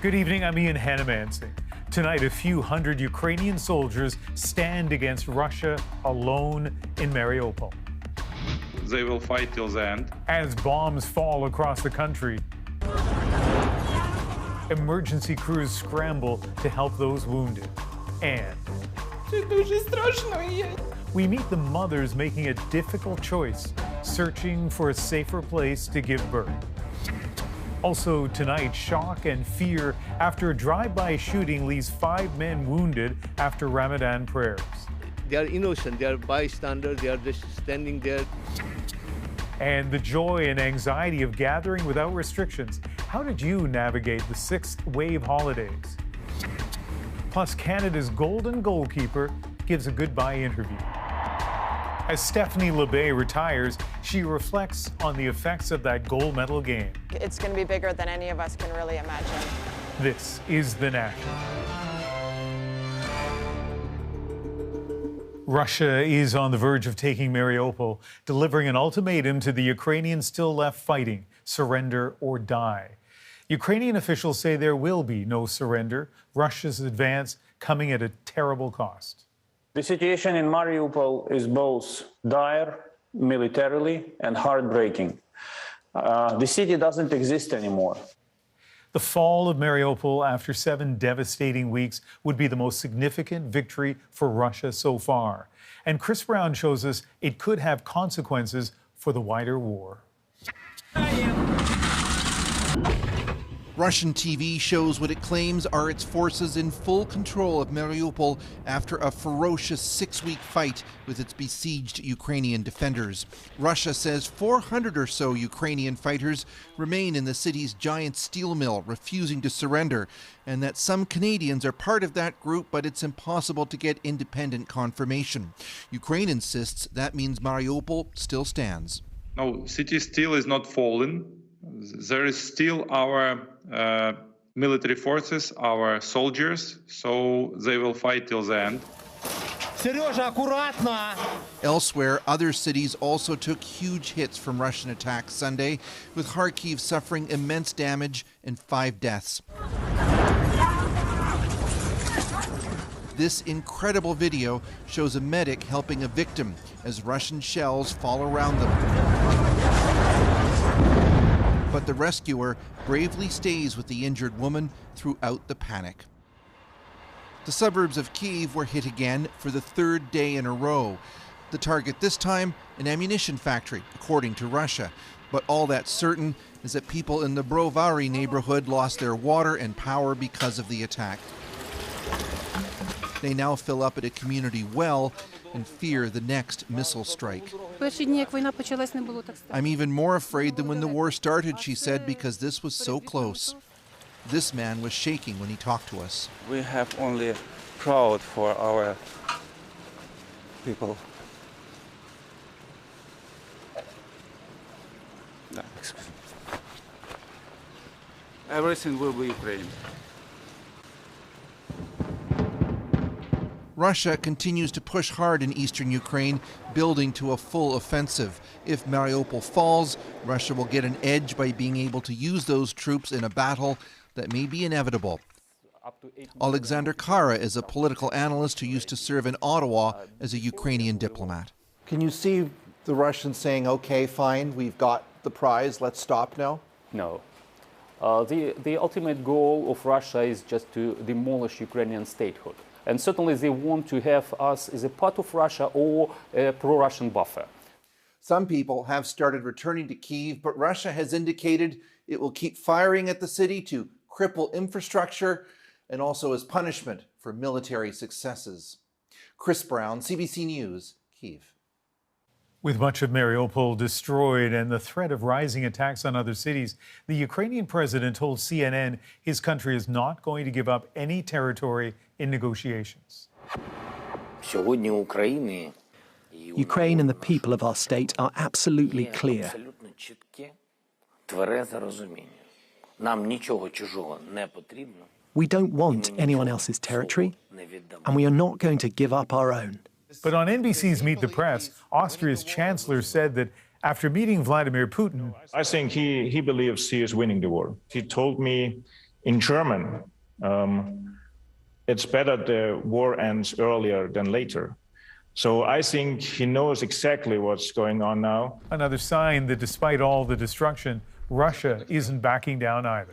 Good evening, I'm Ian Hanemansing. Tonight, a few hundred Ukrainian soldiers stand against Russia alone in Mariupol. They will fight till the end. As bombs fall across the country, emergency crews scramble to help those wounded. And we meet the mothers making a difficult choice, searching for a safer place to give birth. Also tonight, shock and fear after a drive-by shooting leaves 5 men wounded after Ramadan prayers. They are innocent, they are bystanders, they are just standing there. And the joy and anxiety of gathering without restrictions. How did you navigate the 6th wave holidays? Plus, Canada's golden goalkeeper gives a goodbye interview. As Stephanie Labbé retires, she reflects on the effects of that gold medal game. It's going to be bigger than any of us can really imagine. This is The National. Russia is on the verge of taking Mariupol, delivering an ultimatum to the Ukrainians still left fighting: surrender or die. Ukrainian officials say there will be no surrender, Russia's advance coming at a terrible cost. The situation in Mariupol is both dire militarily and heartbreaking. The city doesn't exist anymore. The fall of Mariupol after 7 devastating weeks would be the most significant victory for Russia so far. And Chris Brown shows us it could have consequences for the wider war. Russian TV shows what it claims are its forces in full control of Mariupol after a ferocious 6-week fight with its besieged Ukrainian defenders. Russia says 400 or so Ukrainian fighters remain in the city's giant steel mill, refusing to surrender, and that some Canadians are part of that group, but it's impossible to get independent confirmation. Ukraine insists that means Mariupol still stands. No, city still is not fallen. There is still our military forces, our soldiers, so they will fight till the end. Elsewhere, other cities also took huge hits from Russian attacks Sunday, with Kharkiv suffering immense damage and 5 deaths. This incredible video shows a medic helping a victim as Russian shells fall around them. But the rescuer bravely stays with the injured woman throughout the panic. The suburbs of Kyiv were hit again for the 3rd day in a row. The target this time, an ammunition factory, according to Russia. But all that's certain is that people in the Brovary neighborhood lost their water and power because of the attack. They now fill up at a community well and fear the next missile strike. I'm even more afraid than when the war started, she said, because this was so close. This man was shaking when he talked to us. We have only proud for our people. No, excuse me. Everything will be Ukraine. Russia continues to push hard in eastern Ukraine, building to a full offensive. If Mariupol falls, Russia will get an edge by being able to use those troops in a battle that may be inevitable. Alexander Kara is a political analyst who used to serve in Ottawa as a Ukrainian diplomat. Can you see the Russians saying, okay, fine, we've got the prize, let's stop now? No. The ultimate goal of Russia is just to demolish Ukrainian statehood. And certainly they want to have us as a part of Russia or a pro-Russian buffer. Some people have started returning to Kyiv, but Russia has indicated it will keep firing at the city to cripple infrastructure and also as punishment for military successes. Chris Brown, CBC News, Kyiv. With much of Mariupol destroyed and the threat of rising attacks on other cities, the Ukrainian president told CNN his country is not going to give up any territory in negotiations. Ukraine and the people of our state are absolutely clear. We don't want anyone else's territory, and we are not going to give up our own. But on NBC's Meet the Press, Austria's chancellor said that after meeting Vladimir Putin, I think he believes he is winning the war. He told me in German, it's better the war ends earlier than later. So I think he knows exactly what's going on now. Another sign that despite all the destruction, Russia isn't backing down either.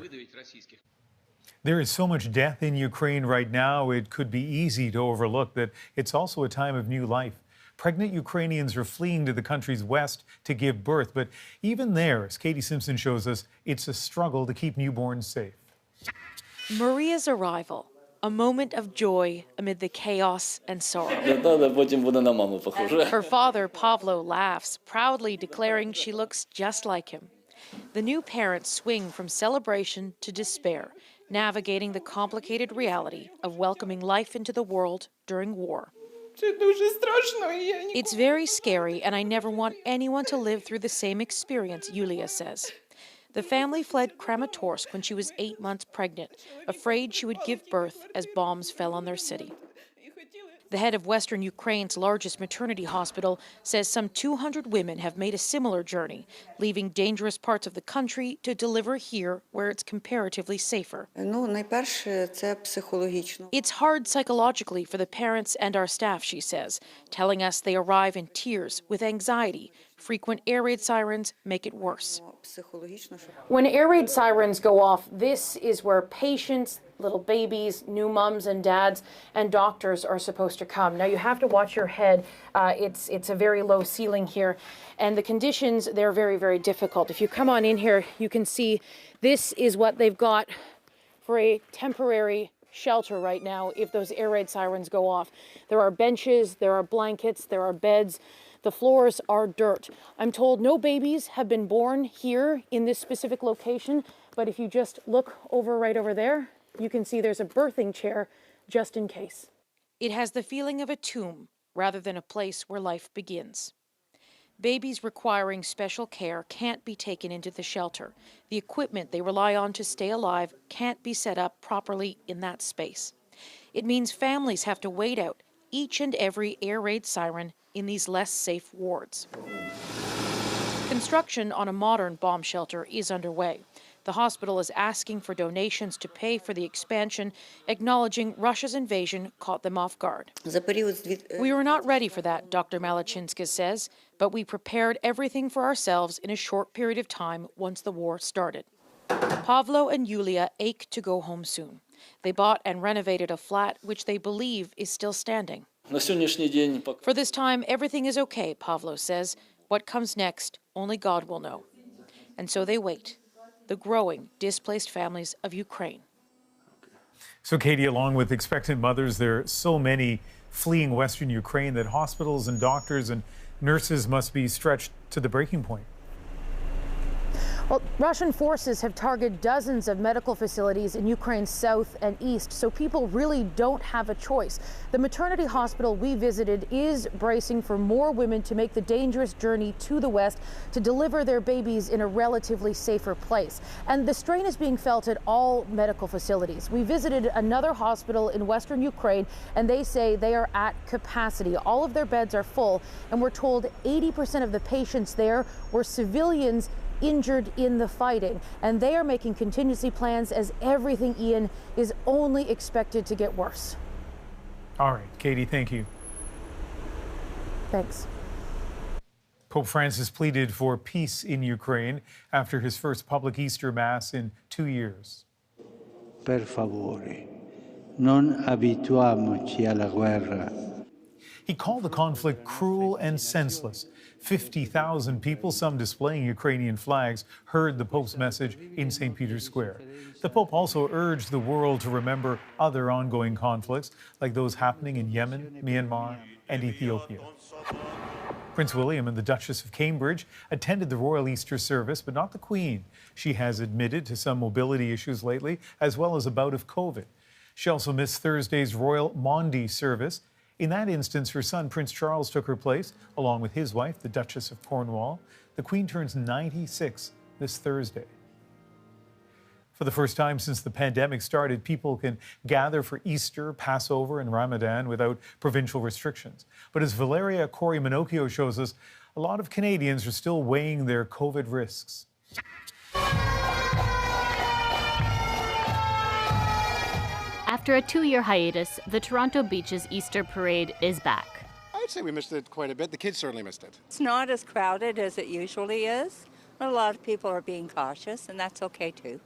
There is so much death in Ukraine right now, it could be easy to overlook that it's also a time of new life. Pregnant Ukrainians are fleeing to the country's west to give birth, but even there, as Katie Simpson shows us, it's a struggle to keep newborns safe. Maria's arrival, a moment of joy amid the chaos and sorrow. Her father, Pavlo, laughs, proudly declaring she looks just like him. The new parents swing from celebration to despair, navigating the complicated reality of welcoming life into the world during war. It's very scary, and I never want anyone to live through the same experience, Yulia says. The family fled Kramatorsk when she was 8 months pregnant, afraid she would give birth as bombs fell on their city. The head of Western Ukraine's largest maternity hospital says some 200 women have made a similar journey, leaving dangerous parts of the country to deliver here where it's comparatively safer. It's hard psychologically for the parents and our staff, she says, telling us they arrive in tears with anxiety. Frequent air raid sirens make it worse. When air raid sirens go off, this is where patients, little babies, new mums and dads, and doctors are supposed to come. Now, you have to watch your head. It's a very low ceiling here, and the conditions, they're very, very difficult. If you come on in here, you can see this is what they've got for a temporary shelter right now if those air raid sirens go off. There are benches, there are blankets, there are beds. The floors are dirt. I'm told no babies have been born here in this specific location, but if you just look right over there, you can see there's a birthing chair just in case. It has the feeling of a tomb rather than a place where life begins. Babies requiring special care can't be taken into the shelter. The equipment they rely on to stay alive can't be set up properly in that space. It means families have to wait out each and every air raid siren in these less safe wards. Construction on a modern bomb shelter is underway. The hospital is asking for donations to pay for the expansion, acknowledging Russia's invasion caught them off guard. We were not ready for that, Dr. Malachinska says, but we prepared everything for ourselves in a short period of time once the war started. Pavlo and Yulia ache to go home soon. They bought and renovated a flat which they believe is still standing. For this time, everything is okay, Pavlo says. What comes next, only God will know. And so they wait. The growing displaced families of Ukraine. So, Katie, along with expectant mothers, there are so many fleeing Western Ukraine that hospitals and doctors and nurses must be stretched to the breaking point. Well, Russian forces have targeted dozens of medical facilities in Ukraine's south and east, so people really don't have a choice. The maternity hospital we visited is bracing for more women to make the dangerous journey to the west to deliver their babies in a relatively safer place. And the strain is being felt at all medical facilities. We visited another hospital in western Ukraine, and they say they are at capacity. All of their beds are full, and we're told 80% of the patients there were civilians injured in the fighting, and they are making contingency plans as everything, Ian, is only expected to get worse. All right, Katie, thank you. Thanks. Pope Francis pleaded for peace in Ukraine after his first public Easter Mass in 2 years. Per favore, non abituamoci alla guerra. He called the conflict cruel and senseless. 50,000 people, some displaying Ukrainian flags, heard the Pope's message in St. Peter's Square. The Pope also urged the world to remember other ongoing conflicts, like those happening in Yemen, Myanmar, and Ethiopia. Prince William and the Duchess of Cambridge attended the royal Easter service, but not the Queen. She has admitted to some mobility issues lately, as well as a bout of COVID. She also missed Thursday's royal Maundy service. In that instance, her son, Prince Charles, took her place, along with his wife, the Duchess of Cornwall. The Queen turns 96 this Thursday. For the first time since the pandemic started, people can gather for Easter, Passover, and Ramadan without provincial restrictions. But as Valeria Corey-Minocchio shows us, a lot of Canadians are still weighing their COVID risks. After a 2-year hiatus, the Toronto Beaches Easter Parade is back. I'd say we missed it quite a bit. The kids certainly missed it. It's not as crowded as it usually is. A lot of people are being cautious, and that's okay too.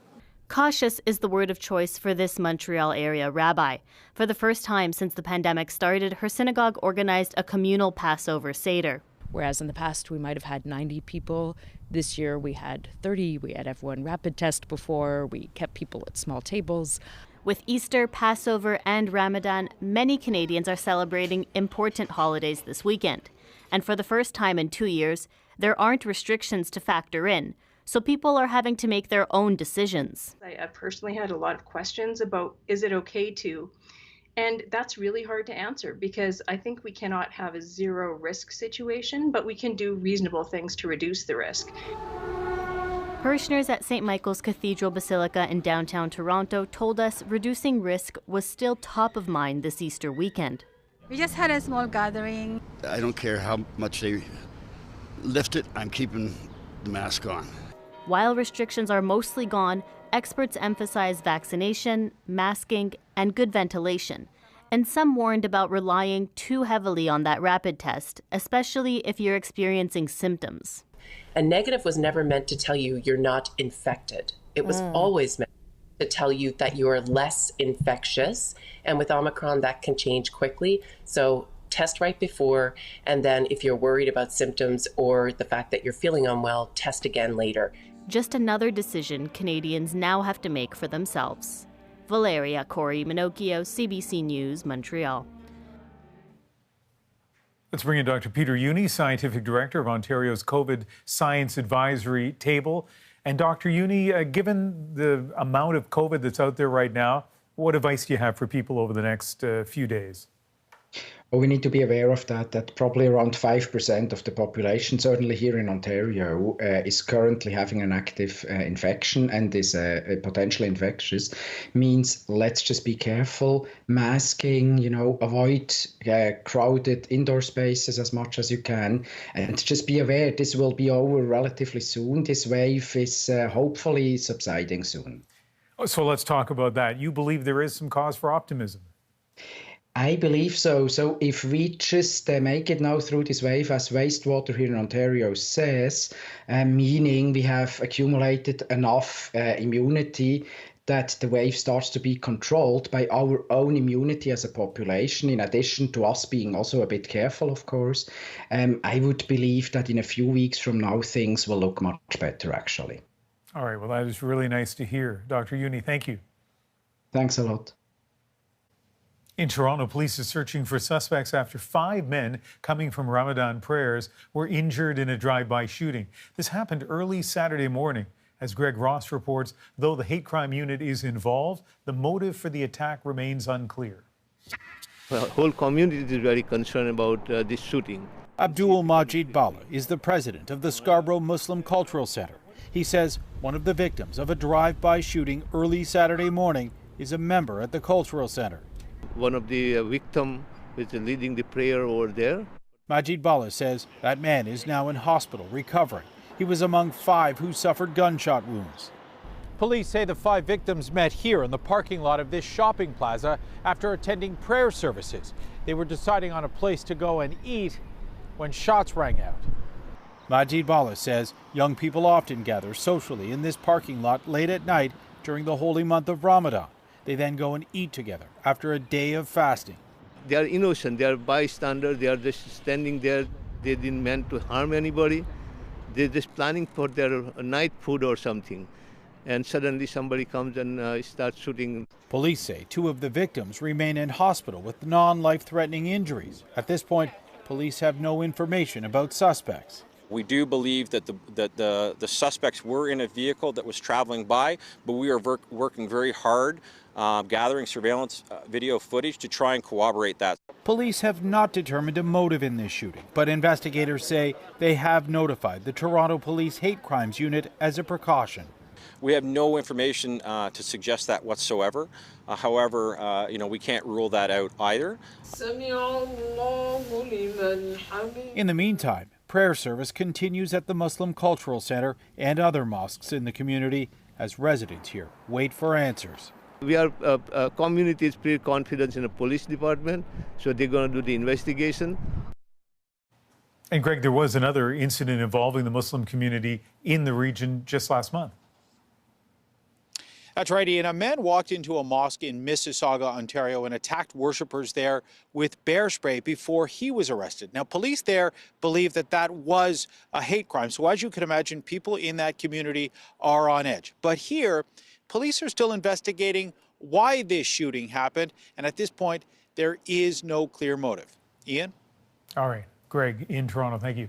Cautious is the word of choice for this Montreal area rabbi. For the first time since the pandemic started, her synagogue organized a communal Passover Seder. Whereas in the past we might have had 90 people, this year we had 30. We had everyone rapid test before. We kept people at small tables. With Easter, Passover, and Ramadan, many Canadians are celebrating important holidays this weekend. And for the first time in 2 years, there aren't restrictions to factor in. So people are having to make their own decisions. I personally had a lot of questions about, is it okay to? And that's really hard to answer because I think we cannot have a zero risk situation, but we can do reasonable things to reduce the risk. Parishioners at St. Michael's Cathedral Basilica in downtown Toronto told us reducing risk was still top of mind this Easter weekend. We just had a small gathering. I don't care how much they lift it, I'm keeping the mask on. While restrictions are mostly gone, experts emphasize vaccination, masking, and good ventilation. And some warned about relying too heavily on that rapid test, especially if you're experiencing symptoms. A negative was never meant to tell you you're not infected. It was always meant to tell you that you are less infectious. And with Omicron, that can change quickly. So test right before, and then if you're worried about symptoms or the fact that you're feeling unwell, test again later. Just another decision Canadians now have to make for themselves. Valeria Corey Minocchio, CBC News, Montreal. Let's bring in Dr. Peter Juni, Scientific Director of Ontario's COVID Science Advisory Table. And Dr. Juni, given the amount of COVID that's out there right now, what advice do you have for people over the next few days? Well, we need to be aware of that probably around 5% of the population, certainly here in Ontario, is currently having an active infection and is potentially infectious. Means let's just be careful, masking, avoid crowded indoor spaces as much as you can, and just be aware this will be over relatively soon. This wave is hopefully subsiding soon. So let's talk about that. You believe there is some cause for optimism? I believe so. So if we just make it now through this wave, as wastewater here in Ontario says, meaning we have accumulated enough immunity that the wave starts to be controlled by our own immunity as a population, in addition to us being also a bit careful, of course, I would believe that in a few weeks from now, things will look much better, actually. All right. Well, that is really nice to hear. Dr. Juni, thank you. Thanks a lot. In Toronto, police are searching for suspects after 5 men coming from Ramadan prayers were injured in a drive-by shooting. This happened early Saturday morning. As Greg Ross reports, though the hate crime unit is involved, the motive for the attack remains unclear. Well, the whole community is very concerned about this shooting. Abdul Majid Bala is the president of the Scarborough Muslim Cultural Center. He says one of the victims of a drive-by shooting early Saturday morning is a member at the cultural center. One of the victims is leading the prayer over there. Majid Bala says that man is now in hospital recovering. He was among 5 who suffered gunshot wounds. Police say the 5 victims met here in the parking lot of this shopping plaza after attending prayer services. They were deciding on a place to go and eat when shots rang out. Majid Bala says young people often gather socially in this parking lot late at night during the holy month of Ramadan. They then go and eat together after a day of fasting. They are innocent. They are bystanders. They are just standing there. They didn't mean to harm anybody. They're just planning for their night food or something. And suddenly somebody comes and starts shooting. Police say 2 of the victims remain in hospital with non-life-threatening injuries. At this point, police have no information about suspects. We do believe that the suspects were in a vehicle that was traveling by, but we are working very hard gathering surveillance video footage to try and corroborate that. Police have not determined a motive in this shooting, but investigators say they have notified the Toronto Police Hate Crimes Unit as a precaution. We have no information to suggest that whatsoever. However, we can't rule that out either. In the meantime, prayer service continues at the Muslim Cultural Center and other mosques in the community as residents here wait for answers. We are community is pretty confident in the police department, so they're going to do the investigation. And Greg, there was another incident involving the Muslim community in the region just last month. That's right, Ian. A man walked into a mosque in Mississauga, Ontario, and attacked worshippers there with bear spray before he was arrested. Now, police there believe that that was a hate crime. So as you can imagine, people in that community are on edge. But here, police are still investigating why this shooting happened. And at this point, there is no clear motive. Ian? All right. Greg in Toronto, thank you.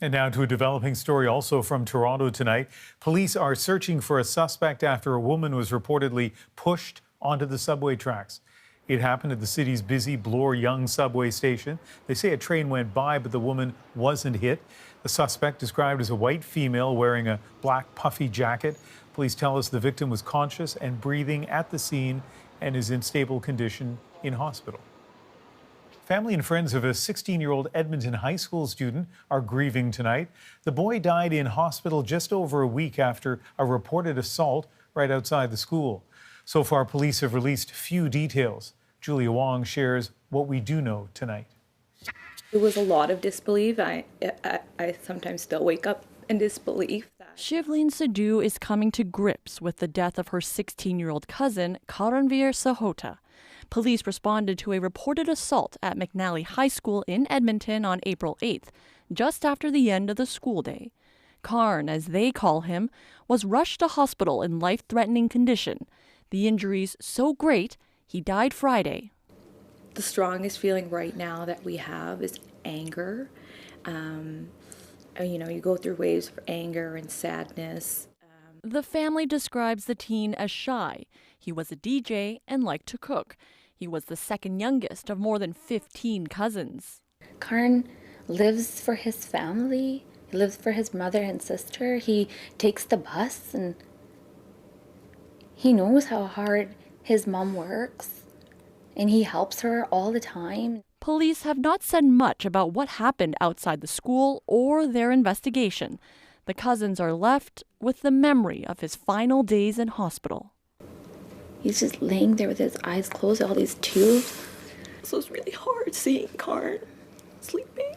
And now to a developing story also from Toronto tonight. Police are searching for a suspect after a woman was reportedly pushed onto the subway tracks. It happened at the city's busy Bloor-Yonge subway station. They say a train went by, but the woman wasn't hit. The suspect, described as a white female wearing a black puffy jacket. Police tell us the victim was conscious and breathing at the scene and is in stable condition in hospital. Family and friends of a 16-year-old Edmonton high school student are grieving tonight. The boy died in hospital just over a week after a reported assault right outside the school. So far, police have released few details. Julia Wong shares what we do know tonight. It was a lot of disbelief. I sometimes still wake up in disbelief. Shivleen Sidhu is coming to grips with the death of her 16-year-old cousin, Karanveer Sahota. Police responded to a reported assault at McNally High School in Edmonton on April 8th, just after the end of the school day. Karn, as they call him, was rushed to hospital in life-threatening condition. The injuries so great, he died Friday. The strongest feeling right now that we have is anger. You go through waves of anger and sadness. The family describes the teen as shy. He was a DJ and liked to cook. He was the second youngest of more than 15 cousins. Karn lives for his family. He lives for his mother and sister. He takes the bus and he knows how hard his mom works and he helps her all the time. Police have not said much about what happened outside the school or their investigation. The cousins are left with the memory of his final days in hospital. He's just laying there with his eyes closed, all these tubes. So it's really hard seeing Karn sleeping.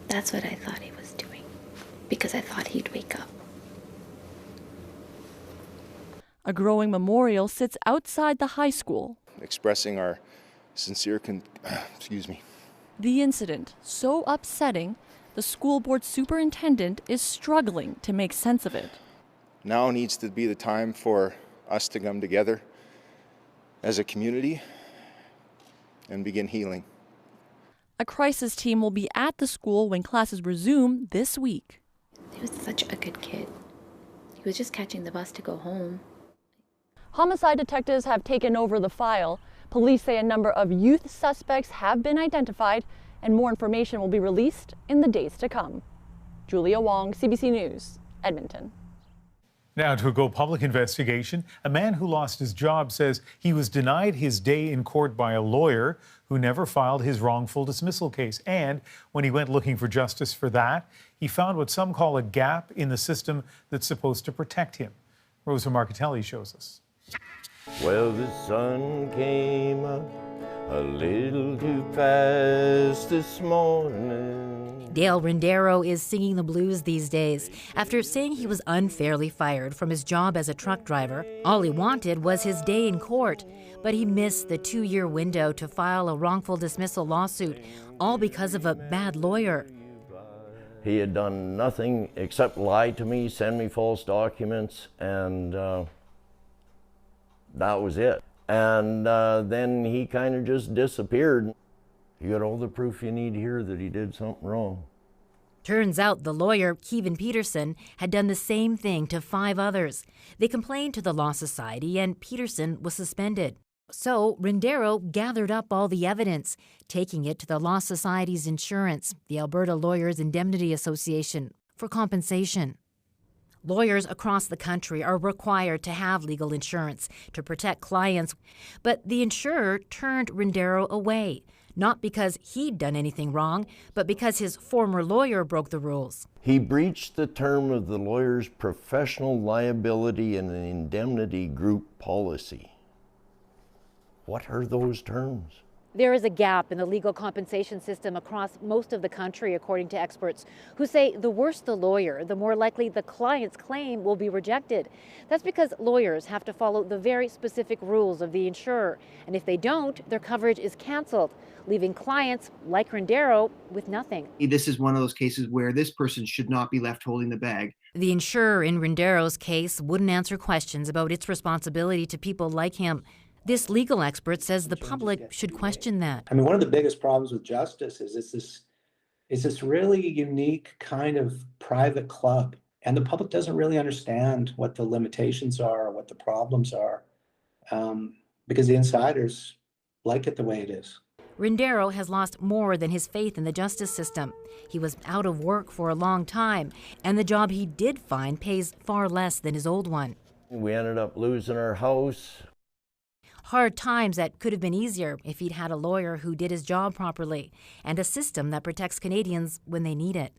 That's what I thought he was doing, because I thought he'd wake up. A growing memorial sits outside the high school. Expressing our sincere The incident, so upsetting, the school board superintendent is struggling to make sense of it. Now needs to be the time for us to come together as a community and begin healing. A crisis team will be at the school when classes resume this week. He was such a good kid. He was just catching the bus to go home. Homicide detectives have taken over the file. Police say a number of youth suspects have been identified, and more information will be released in the days to come. Julia Wong, CBC News, Edmonton. Now to a Go Public investigation. A man who lost his job says he was denied his day in court by a lawyer who never filed his wrongful dismissal case. And when he went looking for justice for that, he found what some call a gap in the system that's supposed to protect him. Rosa Marcatelli shows us. Well, the sun came up a little too fast this morning. Dale Rendero is singing the blues these days after saying he was unfairly fired from his job as a truck driver. All he wanted was his day in court, but he missed the 2-year window to file a wrongful dismissal lawsuit, all because of a bad lawyer. He had done nothing except lie to me, send me false documents, and that was it. And then he kind of just disappeared. You got all the proof you need here that he did something wrong. Turns out the lawyer, Kevin Peterson, had done the same thing to 5 others. They complained to the Law Society and Peterson was suspended. So Rendero gathered up all the evidence, taking it to the Law Society's insurance, the Alberta Lawyers Indemnity Association, for compensation. Lawyers across the country are required to have legal insurance to protect clients, but the insurer turned Rendero away, not because he'd done anything wrong, but because his former lawyer broke the rules. He breached the term of the lawyer's professional liability and indemnity group policy. What are those terms? There is a gap in the legal compensation system across most of the country, according to experts, who say the worse the lawyer, the more likely the client's claim will be rejected. That's because lawyers have to follow the very specific rules of the insurer, and if they don't, their coverage is canceled, leaving clients like Rendero with nothing. This is one of those cases where this person should not be left holding the bag. The insurer in Rendero's case wouldn't answer questions about its responsibility to people like him. This legal expert says the public should question that. I mean, one of the biggest problems with justice is it's this really unique kind of private club, and the public doesn't really understand what the limitations are or what the problems are, because the insiders like it the way it is. Rendero has lost more than his faith in the justice system. He was out of work for a long time, and the job he did find pays far less than his old one. We ended up losing our house. Hard times that could have been easier if he'd had a lawyer who did his job properly and a system that protects Canadians when they need it.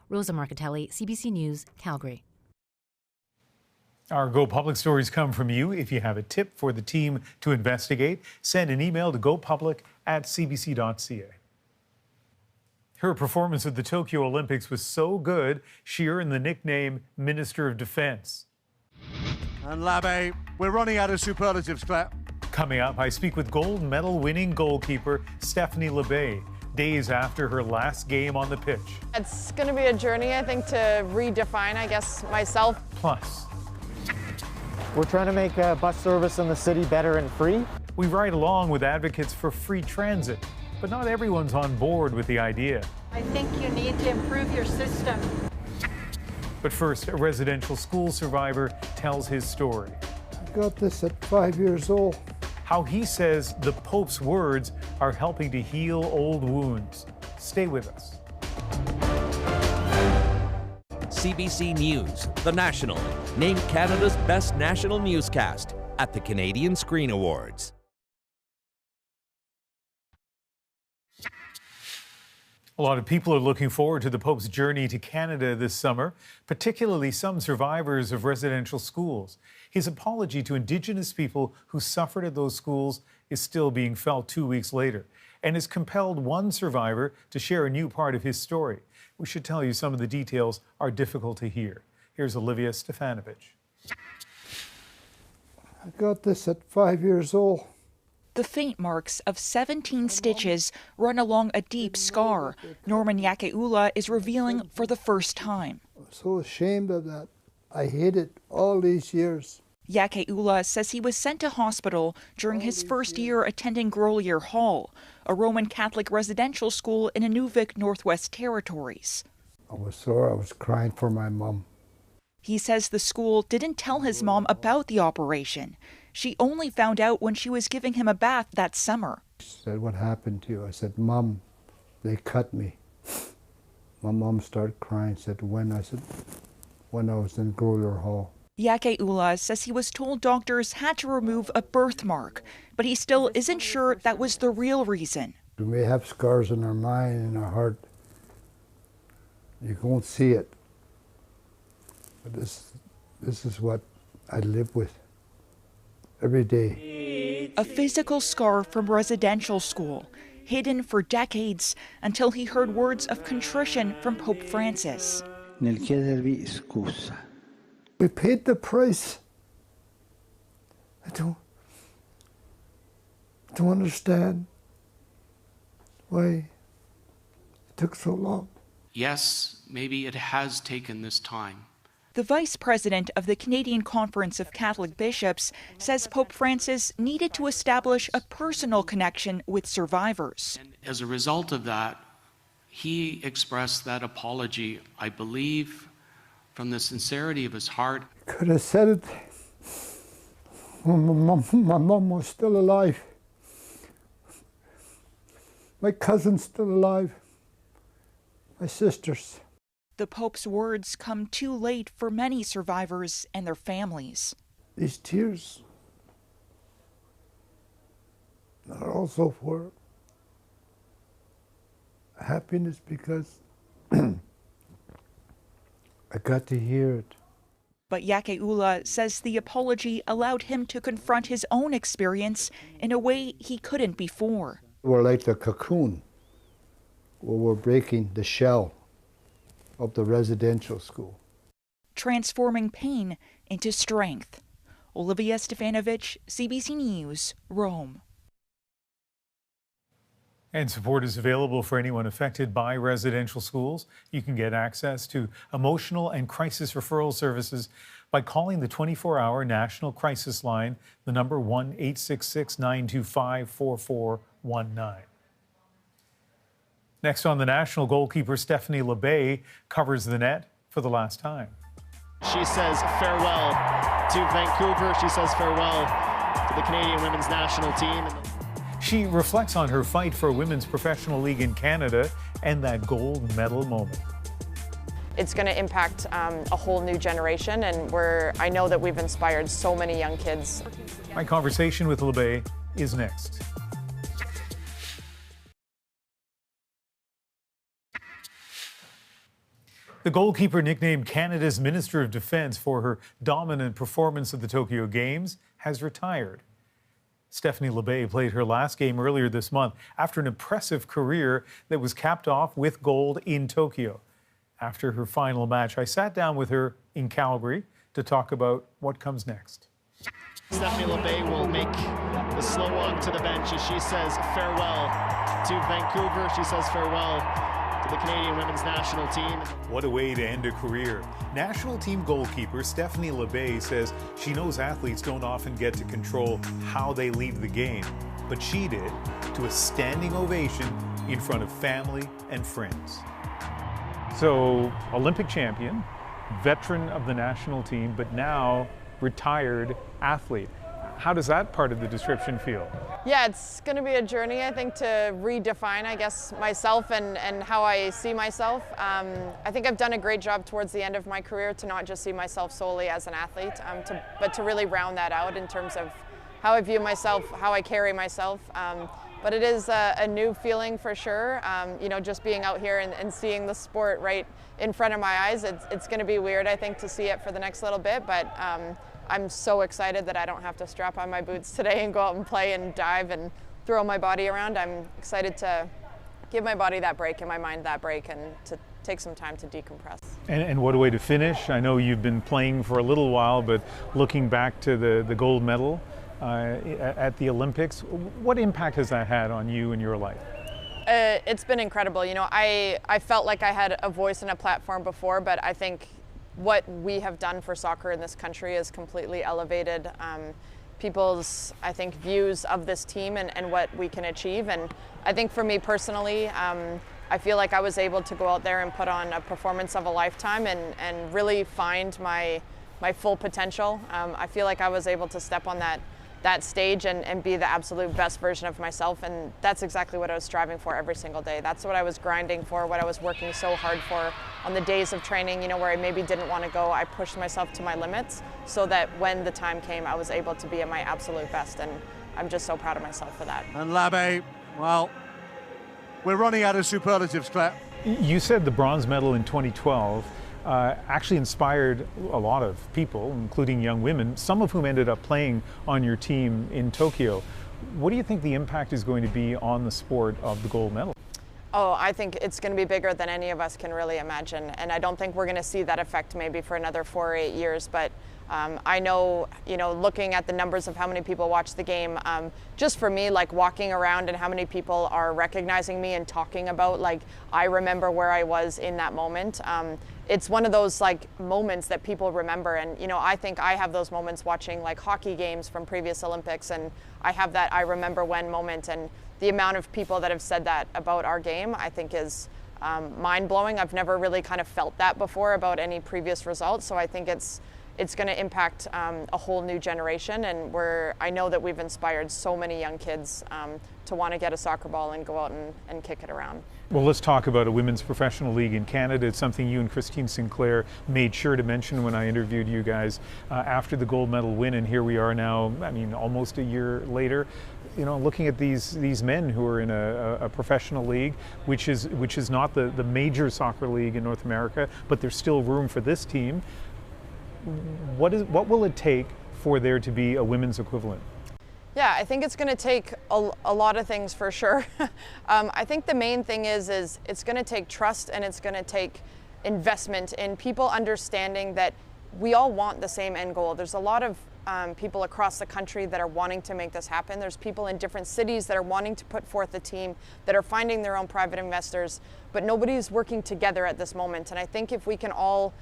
Rosa Marcatelli, CBC News, Calgary. Our Go Public stories come from you. If you have a tip for the team to investigate, send an email to gopublic@cbc.ca. Her performance at the Tokyo Olympics was so good, she earned the nickname Minister of Defense. And Labbé, we're running out of superlatives, Claire. Coming up, I speak with gold medal winning goalkeeper Stephanie Labbé, days after her last game on the pitch. It's going to be a journey, I think, to redefine, I guess, myself. Plus, we're trying to make bus service in the city better and free. We ride along with advocates for free transit, but not everyone's on board with the idea. I think you need to improve your system. But first, a residential school survivor tells his story. I got this at 5 years old. How he says the Pope's words are helping to heal old wounds. Stay with us. CBC News, The National, named Canada's Best National Newscast at the Canadian Screen Awards. A lot of people are looking forward to the Pope's journey to Canada this summer, particularly some survivors of residential schools. His apology to Indigenous people who suffered at those schools is still being felt 2 weeks later and has compelled one survivor to share a new part of his story. We should tell you some of the details are difficult to hear. Here's Olivia Stefanovich. I got this at 5 years old. The faint marks of 17 stitches run along a deep scar Norman Yakeula is revealing for the first time. I'm so ashamed of that. I hid it all these years. Yakeula says he was sent to hospital during his first year attending Grolier Hall, a Roman Catholic residential school in Inuvik, Northwest Territories. I was sore. I was crying for my mom. He says the school didn't tell his mom about the operation. She only found out when she was giving him a bath that summer. She said, "What happened to you?" I said, "Mom, they cut me." My mom started crying, said, "When?" I said, "When I was in Grolier Hall." Yakeula says he was told doctors had to remove a birthmark, but he still isn't sure that was the real reason. We may have scars in our mind and our heart. You won't see it. But this is what I live with every day. A physical scar from residential school, hidden for decades until he heard words of contrition from Pope Francis. Nel chiedervi scusa. We paid the price. I don't understand why it took so long. Yes, maybe it has taken this time. The vice president of the Canadian Conference of Catholic Bishops says Pope Francis needed to establish a personal connection with survivors. And as a result of that, he expressed that apology, I believe, from the sincerity of his heart. Could have said it when my mom was still alive. My cousin's still alive. My sisters. The Pope's words come too late for many survivors and their families. These tears are also for Happiness because I got to hear it. But Yakeula says the apology allowed him to confront his own experience in a way he couldn't before. We're like the cocoon, where we're breaking the shell of the residential school. Transforming pain into strength. Olivia Stefanovic, CBC News, Rome. And support is available for anyone affected by residential schools. You can get access to emotional and crisis referral services by calling the 24-hour National Crisis Line, the number 1-866-925-4419. Next on The National, goalkeeper Stephanie Labbé covers the net for the last time. She says farewell to Vancouver. She says farewell to the Canadian women's national team. She reflects on her fight for a women's professional league in Canada and that gold medal moment. It's going to impact a whole new generation, and I know that we've inspired so many young kids. My conversation with Labbé is next. The goalkeeper, nicknamed Canada's Minister of Defence for her dominant performance at the Tokyo Games, has retired. Stephanie Labbé played her last game earlier this month after an impressive career that was capped off with gold in Tokyo. After her final match, I sat down with her in Calgary to talk about what comes next. Stephanie Labbé will make the slow walk to the bench as she says farewell to Vancouver. She says farewell to the Canadian women's national team. What a way to end a career. National team goalkeeper Stephanie Labbé says she knows athletes don't often get to control how they leave the game, but she did, to a standing ovation in front of family and friends. So, Olympic champion, veteran of the national team, but now retired athlete. How does that part of the description feel? Yeah, it's going to be a journey, I think, to redefine, I guess, myself and how I see myself. I think I've done a great job towards the end of my career to not just see myself solely as an athlete, but to really round that out in terms of how I view myself, how I carry myself. But it is a new feeling for sure. You know, just being out here and seeing the sport right in front of my eyes, it's going to be weird, I think, to see it for the next little bit, but I'm so excited that I don't have to strap on my boots today and go out and play and dive and throw my body around. I'm excited to give my body that break and my mind that break and to take some time to decompress. And what a way to finish. I know you've been playing for a little while, but looking back to the gold medal at the Olympics, what impact has that had on you and your life? It's been incredible. You know, I felt like I had a voice and a platform before, but I think what we have done for soccer in this country has completely elevated people's, I think, views of this team and what we can achieve. And I think for me personally, I feel like I was able to go out there and put on a performance of a lifetime and really find my full potential. I feel like I was able to step on that stage and be the absolute best version of myself, and that's exactly what I was striving for every single day. That's what I was grinding for, what I was working so hard for on the days of training, you know, where I maybe didn't want to go. I pushed myself to my limits so that when the time came, I was able to be at my absolute best, and I'm just so proud of myself for that. And Labbé, well, we're running out of superlatives, Claire. You said the bronze medal in 2012 actually inspired a lot of people, including young women, some of whom ended up playing on your team in Tokyo. What do you think the impact is going to be on the sport of the gold medal? Oh, I think it's going to be bigger than any of us can really imagine. And I don't think we're going to see that effect maybe for another 4 or 8 years. But I know, you know, looking at the numbers of how many people watch the game, just for me, like walking around and how many people are recognizing me and talking about, like, I remember where I was in that moment. It's one of those like moments that people remember. And, you know, I think I have those moments watching like hockey games from previous Olympics, and I have that I remember when moment. And the amount of people that have said that about our game, I think is mind-blowing. I've never really kind of felt that before about any previous results. So I think it's going to impact a whole new generation, and I know that we've inspired so many young kids to to want to get a soccer ball and go out and kick it around. Well, let's talk about a women's professional league in Canada. It's something you and Christine Sinclair made sure to mention when I interviewed you guys after the gold medal win, and here we are now, I mean, almost a year later. You know, looking at these men who are in a professional league, which is not the major soccer league in North America, but there's still room for this team. What will it take for there to be a women's equivalent? Yeah, I think it's going to take a lot of things for sure. I think the main thing is it's going to take trust, and it's going to take investment in people understanding that we all want the same end goal. There's a lot of people across the country that are wanting to make this happen. There's people in different cities that are wanting to put forth a team, that are finding their own private investors, but nobody's working together at this moment. And I think if we can all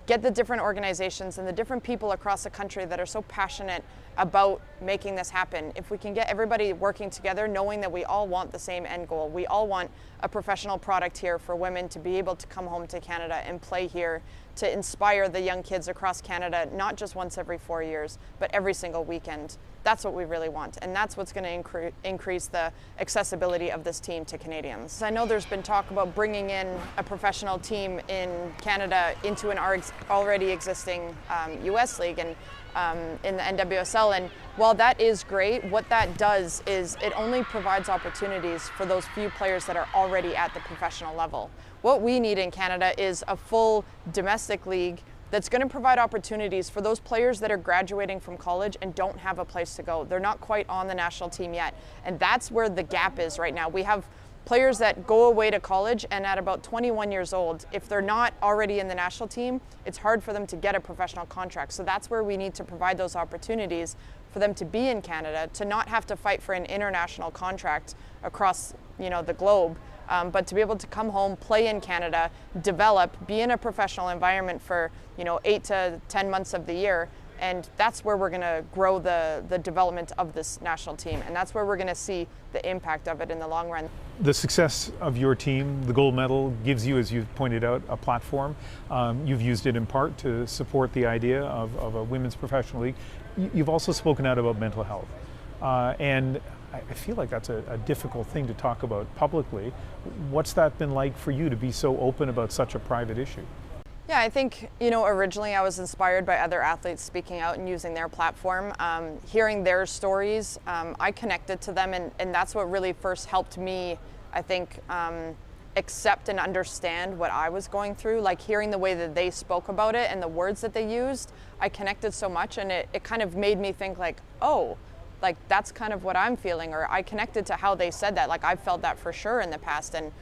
get the different organizations and the different people across the country that are so passionate about making this happen, if we can get everybody working together, knowing that we all want the same end goal, we all want a professional product here for women to be able to come home to Canada and play here, to inspire the young kids across Canada, not just once every 4 years, but every single weekend. That's what we really want, and that's what's going to increase the accessibility of this team to Canadians. I know there's been talk about bringing in a professional team in Canada into an already existing US league and in the NWSL, and while that is great, what that does is it only provides opportunities for those few players that are already at the professional level. What we need in Canada is a full domestic league that's going to provide opportunities for those players that are graduating from college and don't have a place to go. They're not quite on the national team yet, and that's where the gap is right now. We have players that go away to college, and at about 21 years old, if they're not already in the national team, it's hard for them to get a professional contract. So that's where we need to provide those opportunities for them to be in Canada, to not have to fight for an international contract across, the globe, but to be able to come home, play in Canada, develop, be in a professional environment for 8 to 10 months of the year. And that's where we're going to grow the development of this national team. And that's where we're going to see the impact of it in the long run. The success of your team, the gold medal, gives you, as you've pointed out, a platform. You've used it in part to support the idea of a women's professional league. You've also spoken out about mental health. And I feel like that's a difficult thing to talk about publicly. What's that been like for you to be so open about such a private issue? Yeah, I think, originally I was inspired by other athletes speaking out and using their platform. Hearing their stories, I connected to them, and that's what really first helped me, I think, accept and understand what I was going through. Like hearing the way that they spoke about it and the words that they used, I connected so much, and it kind of made me think like, oh, like that's kind of what I'm feeling, or I connected to how they said that. Like I've felt that for sure in the past, and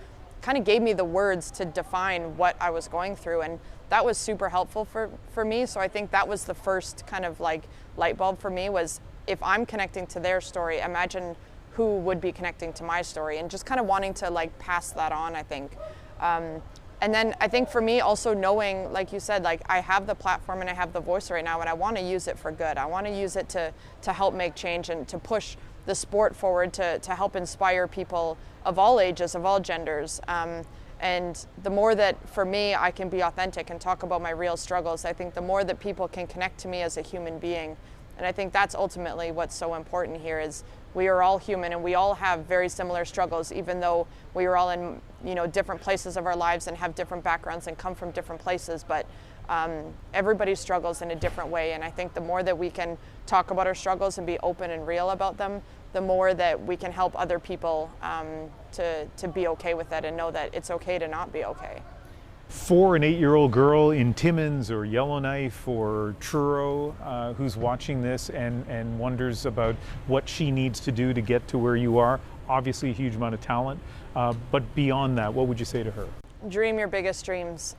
kind of gave me the words to define what I was going through, and that was super helpful for me. So I think that was the first kind of like light bulb for me, was if I'm connecting to their story, imagine who would be connecting to my story, and just kind of wanting to like pass that on, I think. And then I think for me also knowing, like you said, like I have the platform and I have the voice right now, and I want to use it for good. I want to use it to help make change and to push the sport forward, to help inspire people of all ages, of all genders. And the more that, for me, I can be authentic and talk about my real struggles, I think the more that people can connect to me as a human being. And I think that's ultimately what's so important here, is we are all human and we all have very similar struggles, even though we are all in different places of our lives and have different backgrounds and come from different places. But everybody struggles in a different way, and I think the more that we can talk about our struggles and be open and real about them, the more that we can help other people to be okay with it and know that it's okay to not be okay. For an 8-year-old girl in Timmins or Yellowknife or Truro who's watching this and wonders about what she needs to do to get to where you are, obviously a huge amount of talent, but beyond that, what would you say to her? Dream your biggest dreams.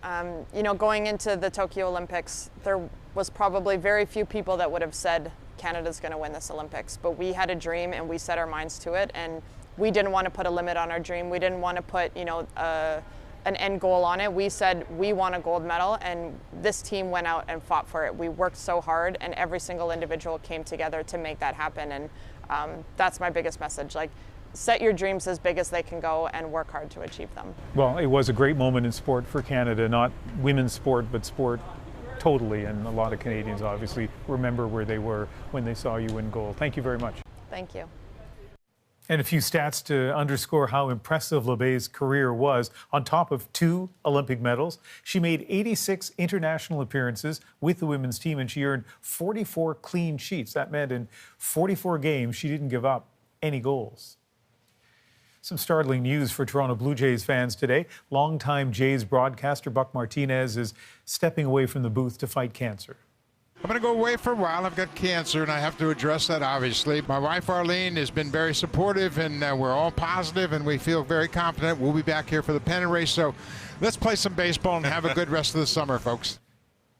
Going into the Tokyo Olympics, there was probably very few people that would have said Canada's going to win this Olympics, but we had a dream and we set our minds to it, and we didn't want to put a limit on our dream. We didn't want to put, an end goal on it. We said we want a gold medal, and this team went out and fought for it. We worked so hard, and every single individual came together to make that happen, and that's my biggest message. Like, set your dreams as big as they can go and work hard to achieve them. Well, it was a great moment in sport for Canada, not women's sport, but sport totally, and a lot of Canadians obviously remember where they were when they saw you win gold. Thank you very much. Thank you. And a few stats to underscore how impressive Labé's career was. On top of 2 Olympic medals, she made 86 international appearances with the women's team, and she earned 44 clean sheets. That meant in 44 games, she didn't give up any goals. Some startling news for Toronto Blue Jays fans today. Longtime Jays broadcaster Buck Martinez is stepping away from the booth to fight cancer. I'm going to go away for a while. I've got cancer, and I have to address that, obviously. My wife, Arlene, has been very supportive, and we're all positive, and we feel very confident. We'll be back here for the pennant race, so let's play some baseball and have a good rest of the summer, folks.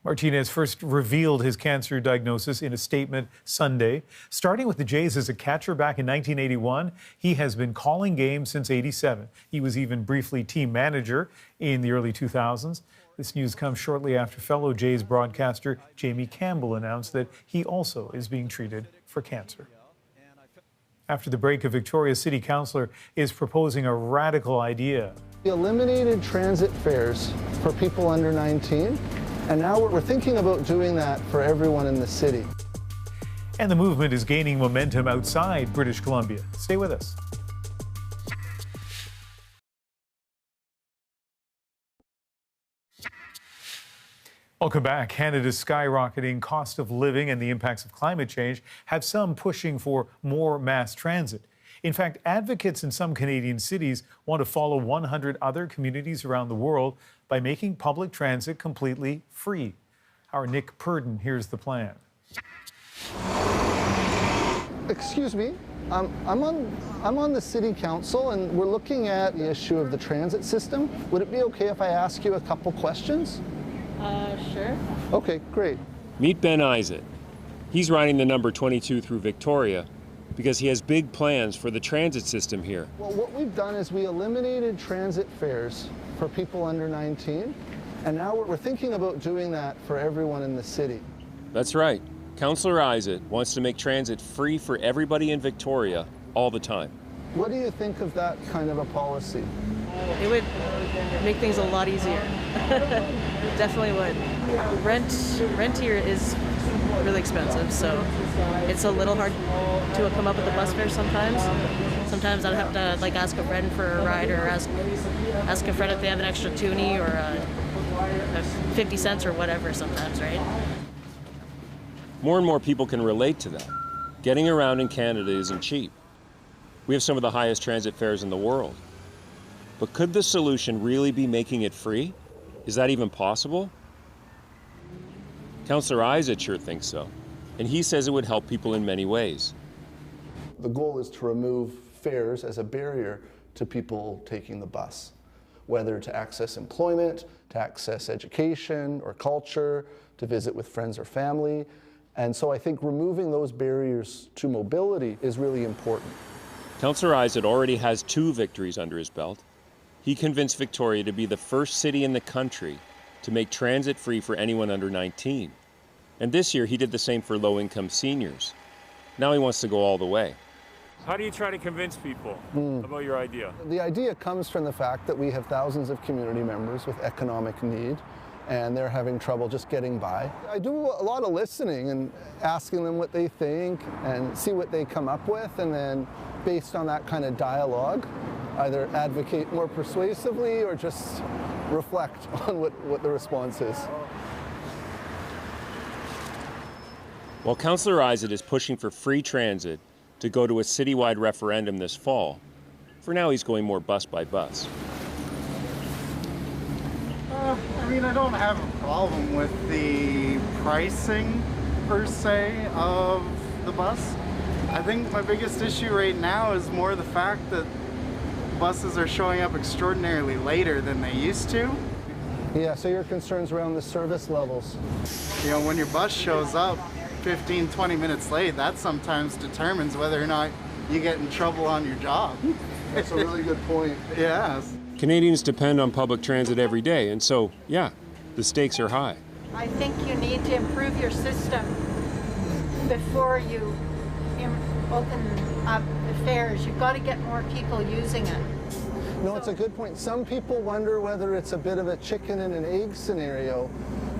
Martinez first revealed his cancer diagnosis in a statement Sunday. Starting with the Jays as a catcher back in 1981, he has been calling games since '87. He was even briefly team manager in the early 2000s. This news comes shortly after fellow Jays broadcaster Jamie Campbell announced that he also is being treated for cancer. After the break, a Victoria City councillor is proposing a radical idea. We eliminated transit fares for people under 19, and now we're thinking about doing that for everyone in the city. And the movement is gaining momentum outside British Columbia. Stay with us. Welcome back. Canada's skyrocketing cost of living and the impacts of climate change have some pushing for more mass transit. In fact, advocates in some Canadian cities want to follow 100 other communities around the world by making public transit completely free. Our Nick Purdon here's the plan. Excuse me, I'm on the city council, and we're looking at the issue of the transit system. Would it be okay if I ask you a couple questions? Sure. Okay, great. Meet Ben Isaac. He's riding the number 22 through Victoria because he has big plans for the transit system here. Well, what we've done is we eliminated transit fares for people under 19, and now we're thinking about doing that for everyone in the city. That's right. Councillor Isaac wants to make transit free for everybody in Victoria all the time. What do you think of that kind of a policy? It would make things a lot easier. Definitely would. Rent here is really expensive, so it's a little hard to come up with the bus fare sometimes. Sometimes I'd have to ask a friend for a ride, or ask a friend if they have an extra toonie or 50 cents or whatever sometimes, right? More and more people can relate to that. Getting around in Canada isn't cheap. We have some of the highest transit fares in the world. But could the solution really be making it free? Is that even possible? Councillor Isaac sure thinks so, and he says it would help people in many ways. The goal is to remove fares as a barrier to people taking the bus, whether to access employment, to access education or culture, to visit with friends or family. And so I think removing those barriers to mobility is really important. Councillor Isaac already has 2 victories under his belt. He convinced Victoria to be the first city in the country to make transit free for anyone under 19. And this year he did the same for low-income seniors. Now he wants to go all the way. How do you try to convince people about your idea? The idea comes from the fact that we have thousands of community members with economic need, and they're having trouble just getting by. I do a lot of listening and asking them what they think and see what they come up with, and then based on that kind of dialogue, either advocate more persuasively or just reflect on what the response is. While Councillor Isaac is pushing for free transit to go to a citywide referendum this fall, for now he's going more bus by bus. I mean, I don't have a problem with the pricing, per se, of the bus. I think my biggest issue right now is more the fact that buses are showing up extraordinarily later than they used to. Yeah, so your concerns around the service levels. You know, when your bus shows up 15, 20 minutes late, that sometimes determines whether or not you get in trouble on your job. That's a really good point. Yeah. Canadians depend on public transit every day, and so, yeah, the stakes are high. I think you need to improve your system before you open up the fares. You've got to get more people using it. No, it's a good point. Some people wonder whether it's a bit of a chicken and an egg scenario,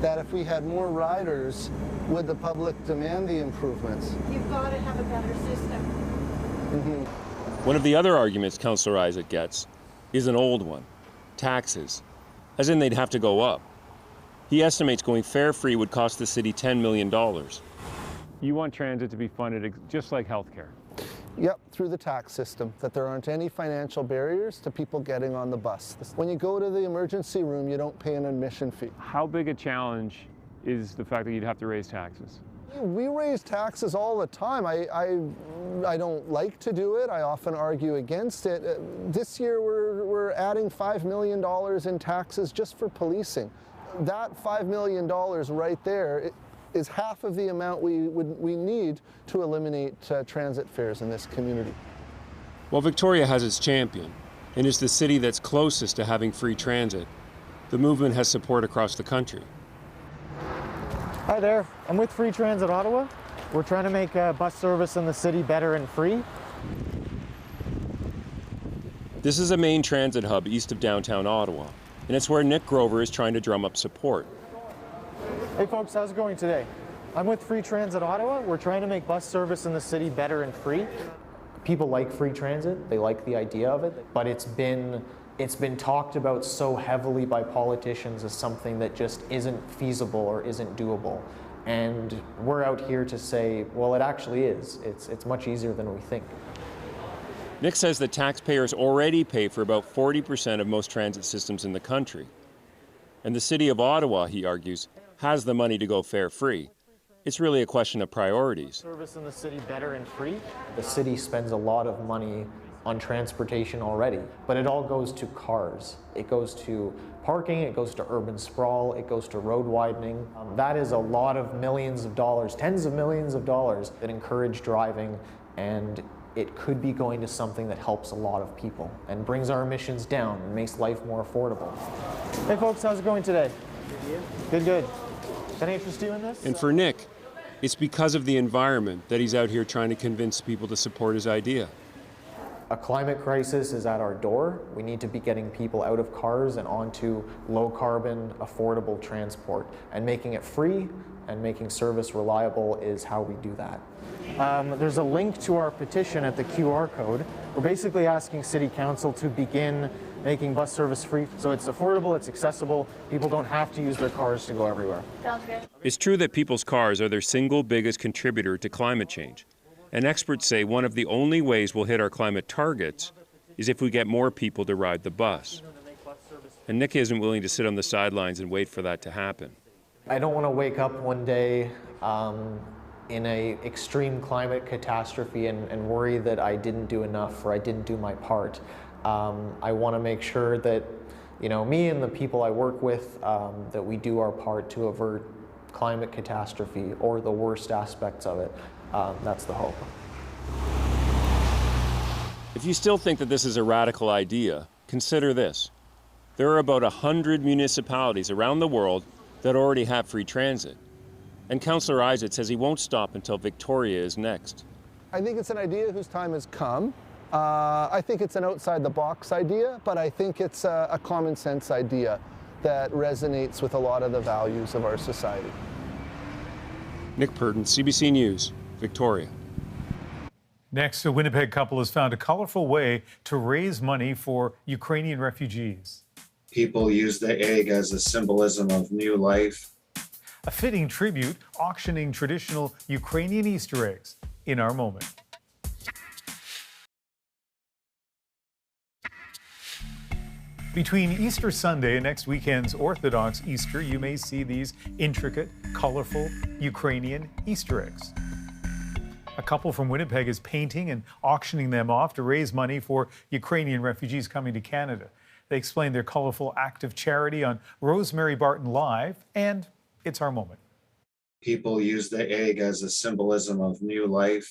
that if we had more riders, would the public demand the improvements? You've got to have a better system. One of the other arguments Councillor Isaac gets is an old one: taxes, as in they'd have to go up. He estimates going fare-free would cost the city $10 million. You want transit to be funded just like healthcare? Yep, through the tax system, that there aren't any financial barriers to people getting on the bus. When you go to the emergency room, you don't pay an admission fee. How big a challenge is the fact that you'd have to raise taxes? We raise taxes all the time. I don't like to do it. I often argue against it. This year we're adding $5 million in taxes just for policing. That $5 million right there is half of the amount we need to eliminate transit fares in this community. While Victoria has its champion and is the city that's closest to having free transit, the movement has support across the country. Hi there, I'm with Free Transit Ottawa. We're trying to make bus service in the city better and free. This is a main transit hub east of downtown Ottawa, and it's where Nick Grover is trying to drum up support. Hey folks, how's it going today? I'm with Free Transit Ottawa. We're trying to make bus service in the city better and free. People like free transit, they like the idea of it, but it's been talked about so heavily by politicians as something that just isn't feasible or isn't doable. And we're out here to say, well, it actually is. It's much easier than we think. Nick says that taxpayers already pay for about 40% of most transit systems in the country. And the city of Ottawa, he argues, has the money to go fare-free. It's really a question of priorities. Service in the city better and free? The city spends a lot of money on transportation already, but it all goes to cars. It goes to parking, it goes to urban sprawl, it goes to road widening. That is a lot of millions of dollars, tens of millions of dollars that encourage driving, and it could be going to something that helps a lot of people and brings our emissions down and makes life more affordable. Hey folks, how's it going today? Good, good. Any interest you in this? And for Nick, it's because of the environment that he's out here trying to convince people to support his idea. A climate crisis is at our door. We need to be getting people out of cars and onto low-carbon, affordable transport. And making it free and making service reliable is how we do that. There's a link to our petition at the QR code. We're basically asking City Council to begin making bus service free, so it's affordable, it's accessible, people don't have to use their cars to go everywhere. Sounds good. It's true that people's cars are their single biggest contributor to climate change. And experts say one of the only ways we'll hit our climate targets is if we get more people to ride the bus. And Nick isn't willing to sit on the sidelines and wait for that to happen. I don't want to wake up one day in an extreme climate catastrophe and worry that I didn't do enough or I didn't do my part. I want to make sure that, me and the people I work with, that we do our part to avert climate catastrophe or the worst aspects of it. That's the hope. If you still think that this is a radical idea, consider this. There are about 100 municipalities around the world that already have free transit. And Councillor Isaac says he won't stop until Victoria is next. I think it's an idea whose time has come. I think it's an outside-the-box idea, but I think it's a common-sense idea that resonates with a lot of the values of our society. Nick Purdon, CBC News, Victoria. Next, a Winnipeg couple has found a colorful way to raise money for Ukrainian refugees. People use the egg as a symbolism of new life. A fitting tribute, auctioning traditional Ukrainian Easter eggs in our moment. Between Easter Sunday and next weekend's Orthodox Easter, you may see these intricate, colorful Ukrainian Easter eggs. A couple from Winnipeg is painting and auctioning them off to raise money for Ukrainian refugees coming to Canada. They explain their colorful act of charity on Rosemary Barton Live, and it's our moment. People use the egg as a symbolism of new life.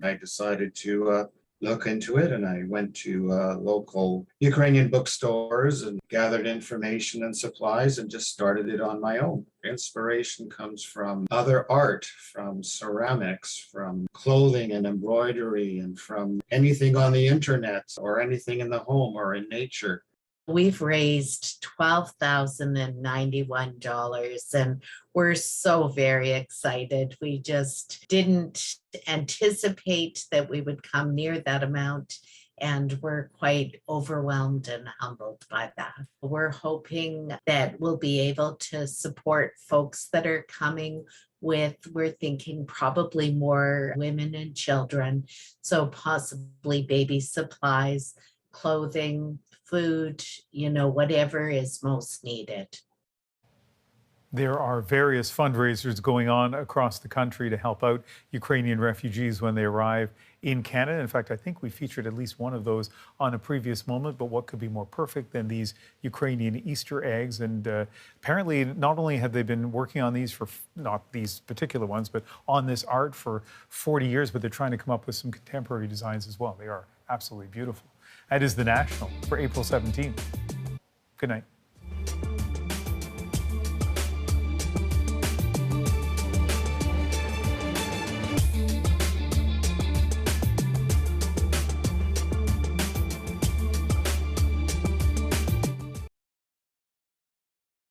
I decided to look into it, and I went to local Ukrainian bookstores and gathered information and supplies and just started it on my own. Inspiration comes from other art, from ceramics, from clothing and embroidery, and from anything on the internet or anything in the home or in nature. We've raised $12,091, and we're so very excited. We just didn't anticipate that we would come near that amount, and we're quite overwhelmed and humbled by that. We're hoping that we'll be able to support folks that are coming with, we're thinking probably more women and children, so possibly baby supplies, clothing, food, whatever is most needed. There are various fundraisers going on across the country to help out Ukrainian refugees when they arrive in Canada. In fact, I think we featured at least one of those on a previous moment, but what could be more perfect than these Ukrainian Easter eggs? And apparently, not only have they been working on these for, not these particular ones, but on this art for 40 years, but they're trying to come up with some contemporary designs as well. They are absolutely beautiful. That is The National for April 17th. Good night.